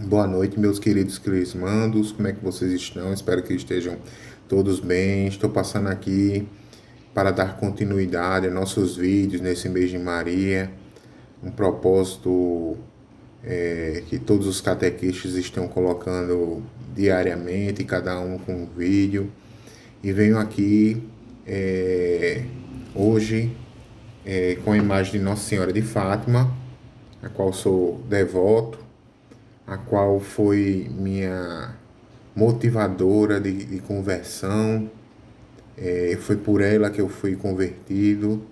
Boa noite, meus queridos crismandos. Como é que vocês estão? Espero que estejam todos bem. Estou passando aqui para dar continuidade a nossos vídeos nesse mês de Maria. Um propósito que todos os catequistas estão colocando diariamente, cada um com um vídeo. E venho aqui hoje com a imagem de Nossa Senhora de Fátima, a qual sou devoto, a qual foi minha motivadora de conversão. Foi por ela que eu fui convertido,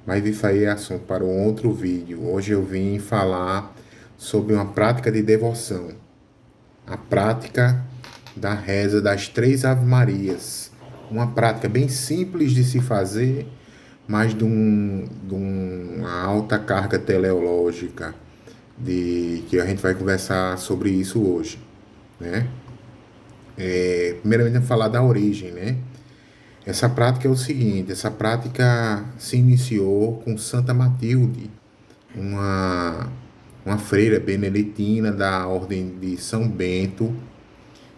mas isso aí é assunto para um outro vídeo. Hoje eu vim falar sobre uma prática de devoção, a prática da reza das 3 Ave-Marias. Uma prática bem simples de se fazer, mas de uma alta carga teleológica, que a gente vai conversar sobre isso hoje, né? Primeiramente, vamos falar da origem, né? Essa prática é o seguinte: essa prática se iniciou com Santa Matilde, uma, uma freira beneditina da Ordem de São Bento,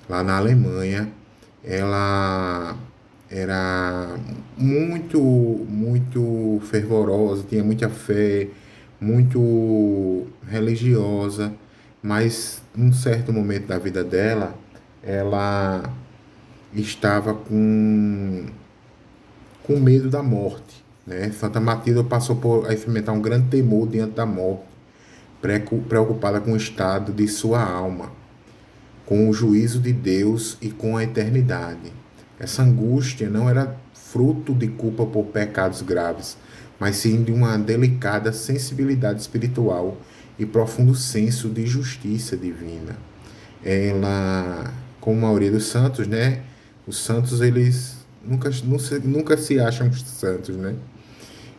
lá na Alemanha. Ela era muito fervorosa, tinha muita fé, muito religiosa, mas num certo momento da vida dela, ela estava com medo da morte, né? Santa Matilda passou por a experimentar um grande temor diante da morte, preocupada com o estado de sua alma, com o juízo de Deus e com a eternidade. Essa angústia não era fruto de culpa por pecados graves, mas sim de uma delicada sensibilidade espiritual e profundo senso de justiça divina. Ela, como a maioria dos santos, né? Os santos, eles nunca se acham santos, né?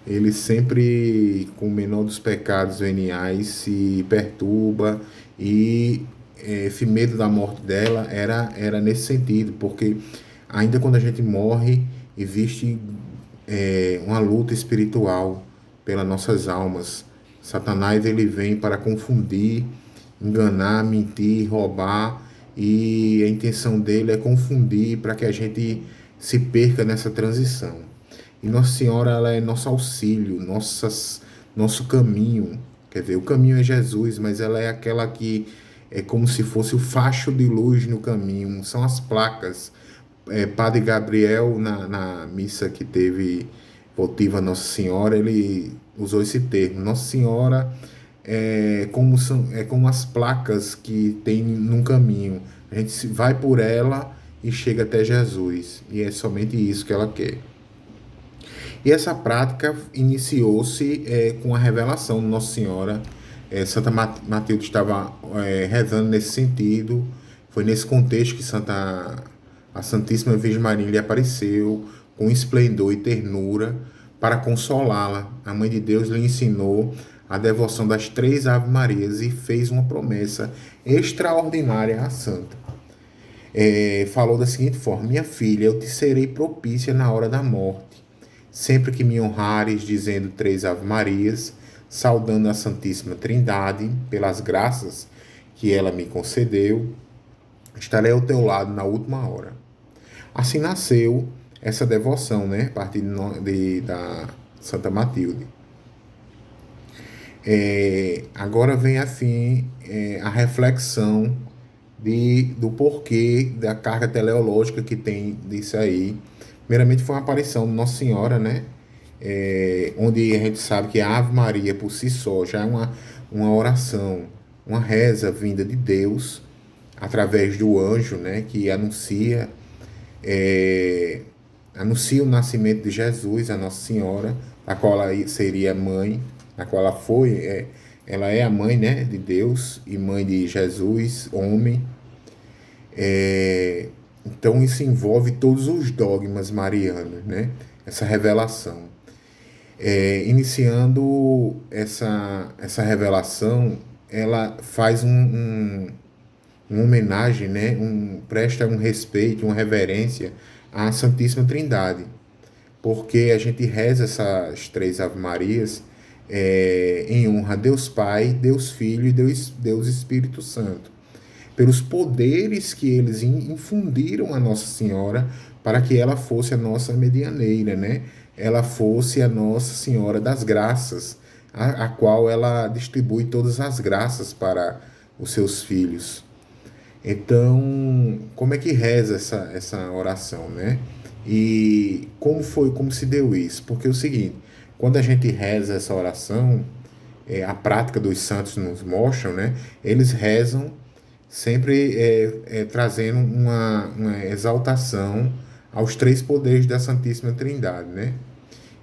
Ele sempre, com o menor dos pecados veniais, se perturba, e esse medo da morte dela era nesse sentido, porque ainda quando a gente morre, existe uma luta espiritual pelas nossas almas. Satanás, ele vem para confundir, enganar, mentir, roubar, e a intenção dele é confundir para que a gente se perca nessa transição. E Nossa Senhora, ela é nosso auxílio, nosso caminho. Quer dizer, o caminho é Jesus, mas ela é aquela que é como se fosse o facho de luz no caminho. São as placas. Padre Gabriel, na missa que teve votiva Nossa Senhora, ele usou esse termo. Nossa Senhora é como as placas que tem num caminho. A gente vai por ela e chega até Jesus. E é somente isso que ela quer. E essa prática iniciou-se com a revelação de Nossa Senhora. Santa Matilde estava rezando nesse sentido. Foi nesse contexto que a Santíssima Virgem Maria lhe apareceu com esplendor e ternura para consolá-la. A Mãe de Deus lhe ensinou a devoção das 3 Ave-Marias e fez uma promessa extraordinária à santa. Falou da seguinte forma: minha filha, eu te serei propícia na hora da morte, sempre que me honrares dizendo 3 Ave-Marias, saudando a Santíssima Trindade pelas graças que ela me concedeu, estarei ao teu lado na última hora. Assim nasceu essa devoção, né, a partir da Santa Matilde. Agora vem assim a reflexão do porquê da carga teleológica que tem disso aí. Primeiramente foi uma aparição de Nossa Senhora, né? Onde a gente sabe que a Ave Maria por si só já é uma oração, uma reza vinda de Deus através do anjo, né? Que anuncia o nascimento de Jesus, a Nossa Senhora, a qual ela seria mãe, a qual ela é a mãe, né, de Deus e mãe de Jesus, homem. Então isso envolve todos os dogmas marianos, né? Essa revelação. Iniciando essa revelação, ela faz uma homenagem, né? Presta um respeito, uma reverência à Santíssima Trindade, porque a gente reza essas 3 Ave-Marias em honra a Deus Pai, Deus Filho e Deus Espírito Santo, pelos poderes que eles infundiram a Nossa Senhora para que ela fosse a nossa medianeira, né? Ela fosse a Nossa Senhora das Graças, a qual ela distribui todas as graças para os seus filhos. Então, como é que reza essa oração, né? E como se deu isso? Porque é o seguinte, quando a gente reza essa oração, a prática dos santos nos mostram, né? Eles rezam sempre trazendo uma exaltação aos três poderes da Santíssima Trindade, né?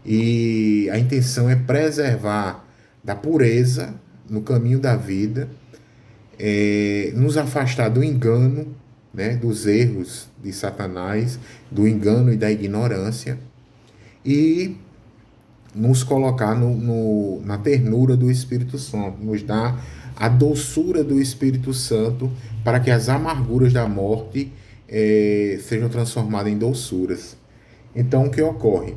E a intenção é preservar da pureza no caminho da vida, nos afastar do engano, né, dos erros de Satanás, do engano e da ignorância, e nos colocar na ternura do Espírito Santo, nos dar a doçura do Espírito Santo para que as amarguras da morte sejam transformadas em doçuras. Então, o que ocorre?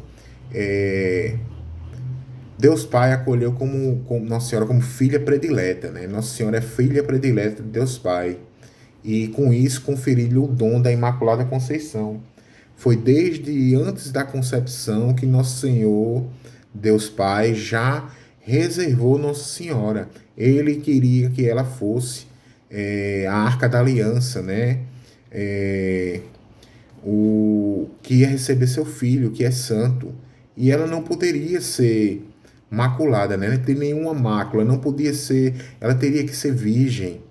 Deus Pai acolheu como Nossa Senhora como filha predileta, né? Nossa Senhora é filha predileta de Deus Pai. E com isso conferiu-lhe o dom da Imaculada Conceição. Foi desde antes da concepção que Nosso Senhor, Deus Pai, já reservou Nossa Senhora. Ele queria que ela fosse a Arca da Aliança, né? O que ia receber seu filho, que é santo. E ela não poderia ser maculada, né? Não tem nenhuma mácula, não podia ser, ela teria que ser virgem.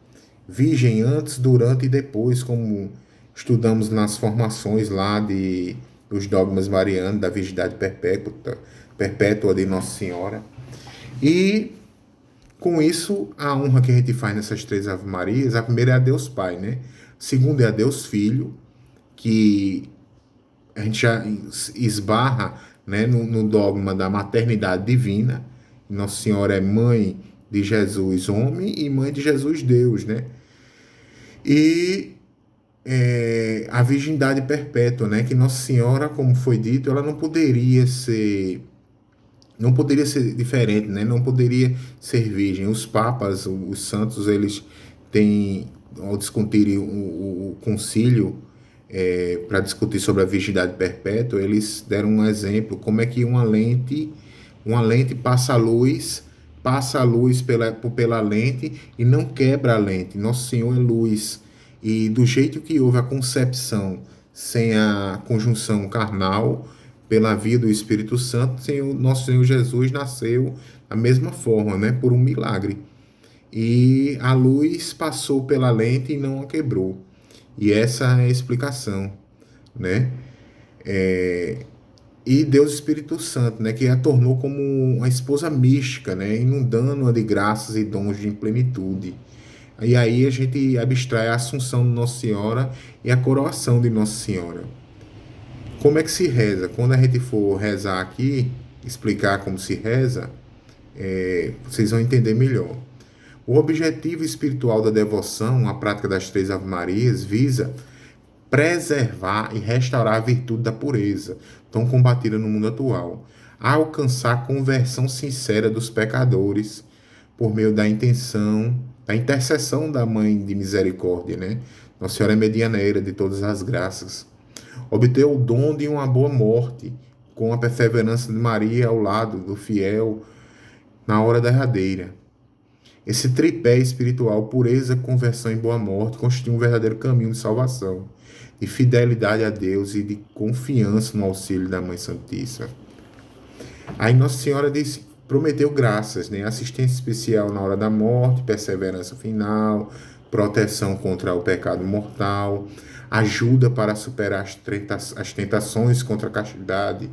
Virgem antes, durante e depois, como estudamos nas formações lá dos dogmas marianos, da virgindade perpétua de Nossa Senhora. E com isso, a honra que a gente faz nessas três Ave Marias, a primeira é a Deus Pai, né? A segunda é a Deus Filho, que a gente já esbarra, né, no dogma da maternidade divina. Nossa Senhora é mãe de Jesus homem e mãe de Jesus Deus, né? E a virgindade perpétua, né? Que Nossa Senhora, como foi dito, ela não poderia ser diferente, né? Não poderia ser virgem. Os papas, os santos, eles têm, ao discutirem o concílio para discutir sobre a virgindade perpétua, eles deram um exemplo, como é que uma lente passa a luz pela lente e não quebra a lente. Nosso Senhor é luz. E do jeito que houve a concepção sem a conjunção carnal, pela via do Espírito Santo, nosso Senhor Jesus nasceu da mesma forma, né? Por um milagre. E a luz passou pela lente e não a quebrou. E essa é a explicação, né? E Deus Espírito Santo, né? Que a tornou como uma esposa mística, né? Inundando-a de graças e dons de plenitude. E aí a gente abstrai a assunção de Nossa Senhora e a coroação de Nossa Senhora. Como é que se reza? Quando a gente for rezar aqui, explicar como se reza, vocês vão entender melhor. O objetivo espiritual da devoção, a prática das três Ave-Marias, visa preservar e restaurar a virtude da pureza, tão combatida no mundo atual, a alcançar a conversão sincera dos pecadores, por meio da intercessão da Mãe de Misericórdia, né? Nossa Senhora é medianeira de todas as graças. Obter o dom de uma boa morte, com a perseverança de Maria ao lado do fiel na hora derradeira. Esse tripé espiritual, pureza, conversão e boa morte, constitui um verdadeiro caminho de salvação, de fidelidade a Deus e de confiança no auxílio da Mãe Santíssima. Aí Nossa Senhora prometeu graças, né? Assistência especial na hora da morte, perseverança final, proteção contra o pecado mortal, ajuda para superar as tentações contra a castidade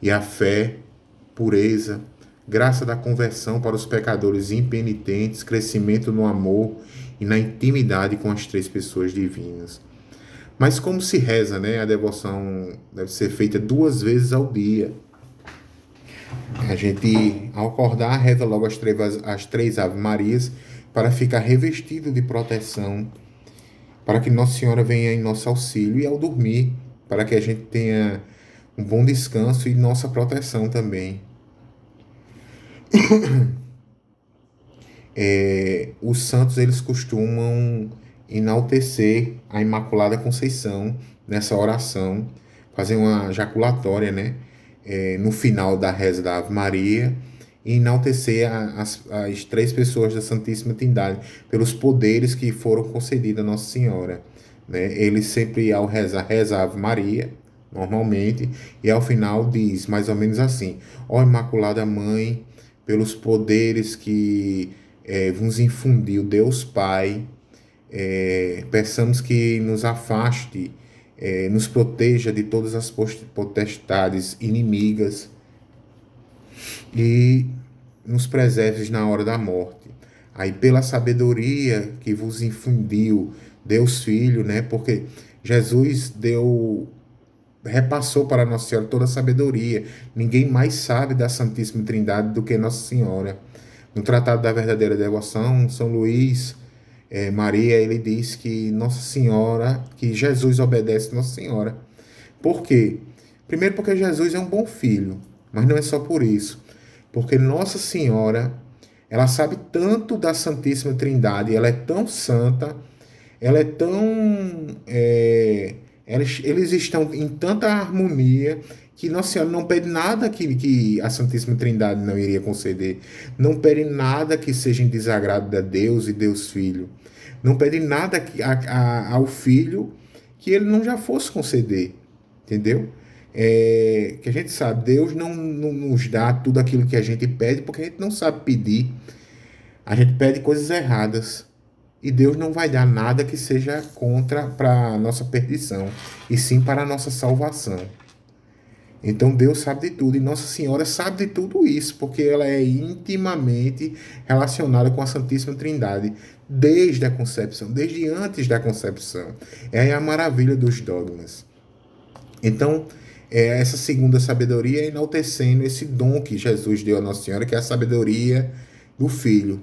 e a fé, pureza, graça da conversão para os pecadores impenitentes, crescimento no amor e na intimidade com as três pessoas divinas. Mas como se reza, né? A devoção deve ser feita 2 vezes ao dia. A gente, ao acordar, reza logo as três Ave-Marias para ficar revestido de proteção, para que Nossa Senhora venha em nosso auxílio, e ao dormir, para que a gente tenha um bom descanso e nossa proteção também. Os santos eles costumam enaltecer a Imaculada Conceição nessa oração, fazer uma jaculatória, né? No final da reza da Ave Maria, e enaltecer as três pessoas da Santíssima Trindade pelos poderes que foram concedidos a Nossa Senhora, né? Ele sempre, ao rezar, reza a Ave Maria, normalmente, e ao final diz mais ou menos assim: ó Imaculada Mãe, pelos poderes que vos infundiu Deus Pai, peçamos que nos afaste, nos proteja de todas as potestades inimigas e nos preserves na hora da morte. Aí, pela sabedoria que vos infundiu Deus Filho, né? Porque Jesus repassou para Nossa Senhora toda a sabedoria. Ninguém mais sabe da Santíssima Trindade do que Nossa Senhora. No Tratado da Verdadeira Devoção, São Luís Maria, ele diz que Nossa Senhora, que Jesus obedece Nossa Senhora. Por quê? Primeiro porque Jesus é um bom filho, mas não é só por isso. Porque Nossa Senhora, ela sabe tanto da Santíssima Trindade, ela é tão santa, ela é tão... eles estão em tanta harmonia que Nossa Senhora não pede nada que a Santíssima Trindade não iria conceder. Não pede nada que seja em desagrado a Deus e Deus Filho. Não pede nada ao Filho que ele não já fosse conceder. Entendeu? Que a gente sabe, Deus não nos dá tudo aquilo que a gente pede porque a gente não sabe pedir. A gente pede coisas erradas. E Deus não vai dar nada que seja contra para a nossa perdição, e sim para a nossa salvação. Então Deus sabe de tudo, e Nossa Senhora sabe de tudo isso, porque ela é intimamente relacionada com a Santíssima Trindade, desde a concepção, desde antes da concepção. É a maravilha dos dogmas. Então, essa segunda sabedoria é enaltecendo esse dom que Jesus deu a Nossa Senhora, que é a sabedoria do Filho,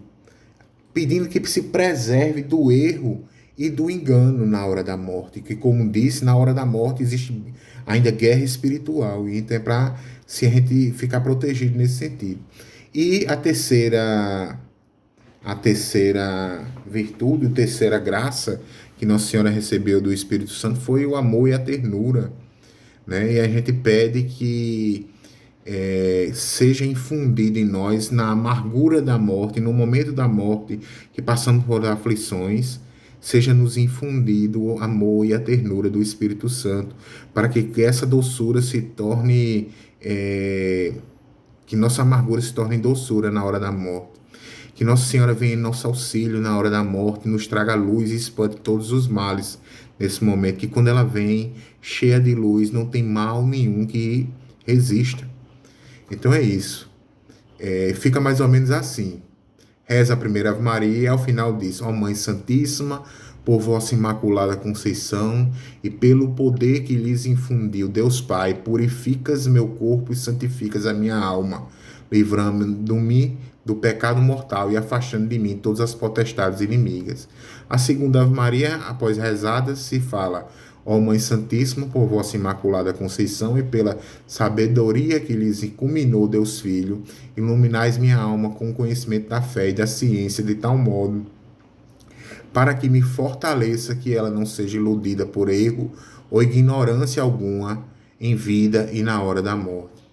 pedindo que se preserve do erro e do engano na hora da morte, que, como disse, na hora da morte existe ainda guerra espiritual, e então é para se a gente ficar protegido nesse sentido. E a terceira virtude, a terceira graça que Nossa Senhora recebeu do Espírito Santo foi o amor e a ternura, né? E a gente pede que seja infundido em nós, na amargura da morte, no momento da morte, que passamos por aflições, seja nos infundido o amor e a ternura do Espírito Santo, para que essa doçura se torne, que nossa amargura se torne doçura na hora da morte. Que Nossa Senhora venha em nosso auxílio na hora da morte, nos traga luz e espante todos os males nesse momento, que quando ela vem cheia de luz, não tem mal nenhum que resista. Então é isso. Fica mais ou menos assim. Reza a primeira Ave Maria e ao final diz: ó Mãe Santíssima, por vossa Imaculada Conceição e pelo poder que lhes infundiu Deus Pai, purificas meu corpo e santificas a minha alma, livrando-me do pecado mortal e afastando de mim todas as potestades inimigas. A segunda Ave Maria, após rezada, se fala: ó Mãe Santíssima, por vossa Imaculada Conceição e pela sabedoria que lhes incuminou Deus Filho, iluminais minha alma com o conhecimento da fé e da ciência de tal modo para que me fortaleça que ela não seja iludida por erro ou ignorância alguma em vida e na hora da morte.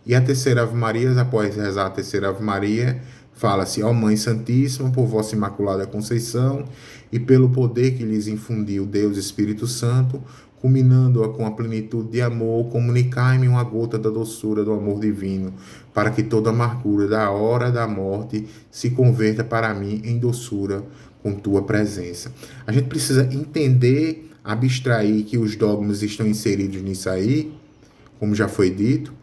E a terceira Ave Maria, após rezar a terceira Ave Maria, fala-se: ó Mãe Santíssima, por vossa Imaculada Conceição e pelo poder que lhes infundiu Deus Espírito Santo, culminando-a com a plenitude de amor, comunicai-me uma gota da doçura do amor divino, para que toda amargura da hora da morte se converta para mim em doçura com tua presença. A gente precisa entender, abstrair que os dogmas estão inseridos nisso aí, como já foi dito,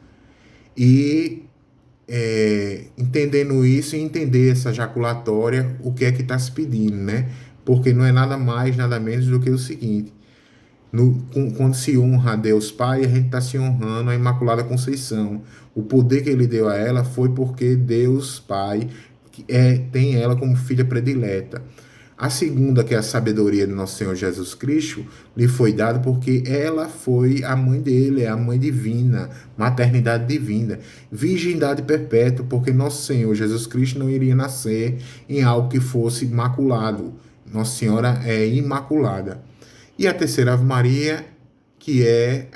e entendendo isso e entender essa jaculatória, o que é que está se pedindo, né? Porque não é nada mais, nada menos do que o seguinte: quando se honra a Deus Pai, a gente está se honrando a Imaculada Conceição. O poder que ele deu a ela foi porque Deus Pai tem ela como filha predileta. A segunda, que é a sabedoria de nosso Senhor Jesus Cristo, lhe foi dada porque ela foi a mãe dele, é a mãe divina, maternidade divina. Virgindade perpétua, porque nosso Senhor Jesus Cristo não iria nascer em algo que fosse imaculado. Nossa Senhora é imaculada. E a terceira Ave Maria, que é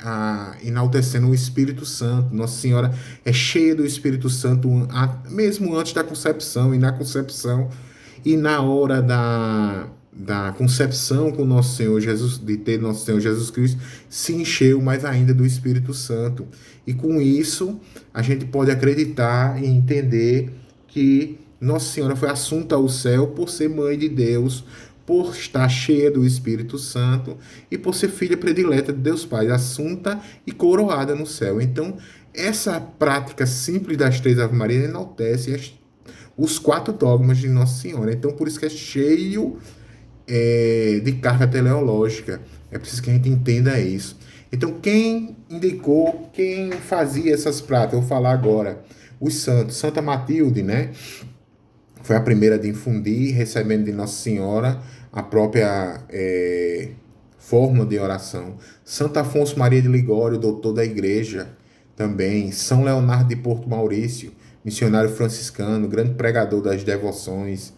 enaltecendo o Espírito Santo. Nossa Senhora é cheia do Espírito Santo, mesmo antes da concepção e na concepção e na hora da concepção com nosso Senhor Jesus, de ter nosso Senhor Jesus Cristo, se encheu mais ainda do Espírito Santo. E com isso, a gente pode acreditar e entender que Nossa Senhora foi assunta ao céu por ser mãe de Deus, por estar cheia do Espírito Santo e por ser filha predileta de Deus Pai, assunta e coroada no céu. Então, essa prática simples das três Ave Marias enaltece os 4 dogmas de Nossa Senhora. Então, por isso que é cheio de carga teleológica. É preciso que a gente entenda isso. Então, quem indicou, quem fazia essas práticas? Eu vou falar agora. Os santos. Santa Matilde, né? Foi a primeira de infundir, recebendo de Nossa Senhora a própria fórmula de oração. Santo Afonso Maria de Ligório, doutor da Igreja, também. São Leonardo de Porto Maurício, missionário franciscano, grande pregador das devoções,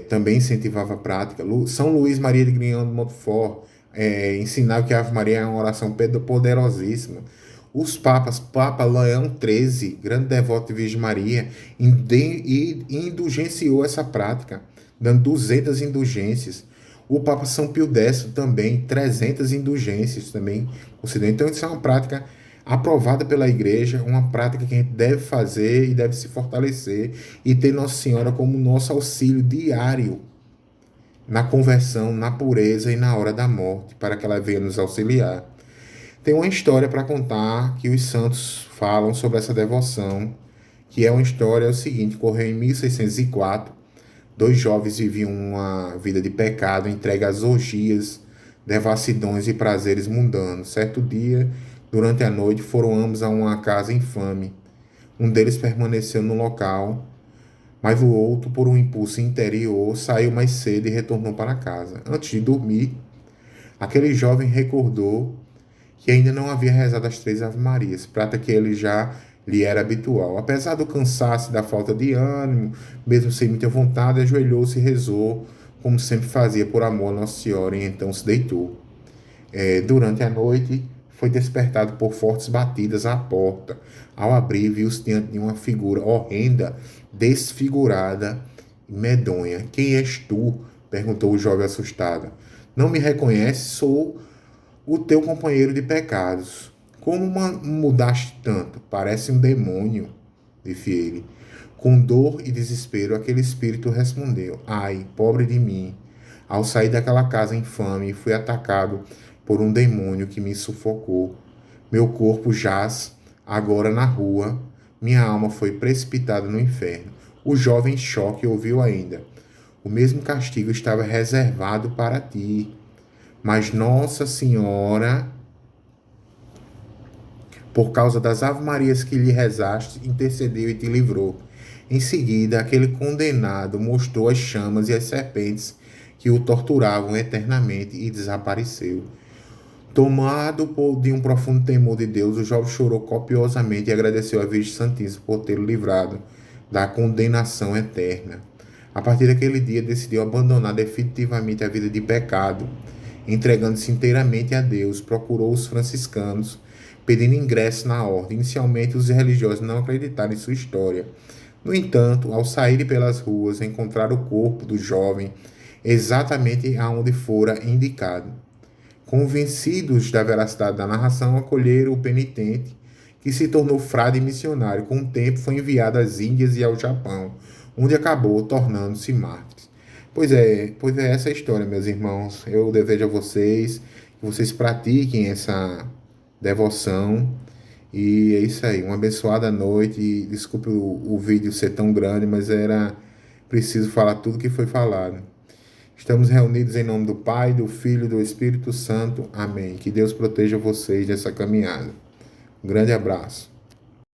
também incentivava a prática. São Luís Maria de Grignion de Montfort ensinava que a Ave Maria é uma oração poderosíssima. Os papas, Papa Leão XIII, grande devoto de Virgem Maria, indulgenciou essa prática, dando 200 indulgências. O Papa São Pio X também, 300 indulgências também considerou. Então, isso é uma prática aprovada pela Igreja, uma prática que a gente deve fazer e deve se fortalecer e ter Nossa Senhora como nosso auxílio diário na conversão, na pureza e na hora da morte, para que ela venha nos auxiliar. Tem uma história para contar que os santos falam sobre essa devoção, que é uma história, é o seguinte: ocorreu em 1604, 2 jovens viviam uma vida de pecado, entregue às orgias, devassidões e prazeres mundanos. Certo dia, durante a noite, foram ambos a uma casa infame. Um deles permaneceu no local, mas o outro, por um impulso interior, saiu mais cedo e retornou para casa. Antes de dormir, aquele jovem recordou que ainda não havia rezado as 3 Ave Marias, prática que ele já lhe era habitual. Apesar do cansaço e da falta de ânimo, mesmo sem muita vontade, ajoelhou-se e rezou, como sempre fazia, por amor a Nossa Senhora, e então se deitou. Durante a noite, foi despertado por fortes batidas à porta. Ao abrir, viu-se diante de uma figura horrenda, desfigurada e medonha. "Quem és tu?" perguntou o jovem assustado. "Não me reconheces? Sou o teu companheiro de pecados. Como mudaste tanto? Parece um demônio", disse ele. Com dor e desespero, aquele espírito respondeu: "Ai, pobre de mim! Ao sair daquela casa infame, fui atacado por um demônio que me sufocou. Meu corpo jaz agora na rua. Minha alma foi precipitada no inferno." O jovem em choque ouviu ainda: "O mesmo castigo estava reservado para ti. Mas Nossa Senhora, por causa das Ave Marias que lhe rezaste, intercedeu e te livrou." Em seguida, aquele condenado mostrou as chamas e as serpentes que o torturavam eternamente e desapareceu. Tomado de um profundo temor de Deus, o jovem chorou copiosamente e agradeceu à Virgem Santíssima por tê-lo livrado da condenação eterna. A partir daquele dia, decidiu abandonar definitivamente a vida de pecado, entregando-se inteiramente a Deus. Procurou os franciscanos, pedindo ingresso na ordem. Inicialmente, os religiosos não acreditaram em sua história. No entanto, ao saírem pelas ruas, encontraram o corpo do jovem exatamente aonde fora indicado. Convencidos da veracidade da narração, acolheram o penitente, que se tornou frade missionário. Com o tempo, foi enviado às Índias e ao Japão, onde acabou tornando-se mártir. Pois é essa a história, meus irmãos. Eu desejo a vocês que vocês pratiquem essa devoção. E é isso aí, uma abençoada noite. E desculpe o vídeo ser tão grande, mas era preciso falar tudo que foi falado. Estamos reunidos em nome do Pai, do Filho e do Espírito Santo. Amém. Que Deus proteja vocês nessa caminhada. Um grande abraço.